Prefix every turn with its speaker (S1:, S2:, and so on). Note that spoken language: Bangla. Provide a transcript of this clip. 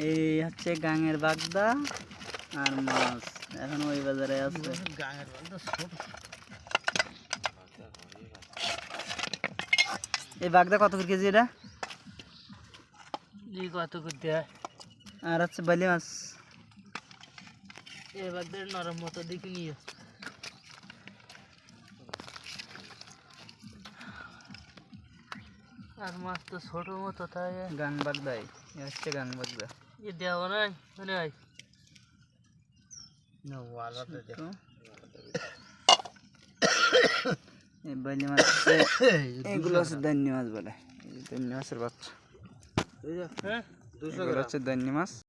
S1: এই হচ্ছে গাঙের বাগদা আর মাছ এখন ওই বাজারে আছে। এই বাগদা কত করে কেজি? এটা
S2: কত করে দেয়?
S1: আর হচ্ছে বালি মাছ।
S2: এই বাগদার নরম মতো দেখে নিয়ে আর মাছ তো ছোট মতো, তাই
S1: গাং বাগদাই হচ্ছে গাং বাগদা।
S2: এ দেওয়া নাই মানে
S1: বালি মাছ এগুলো হচ্ছে দান্নি মাছ বলে, দান্নি মাছের বাচ্চা। এগুলো হচ্ছে দান্নি মাছ।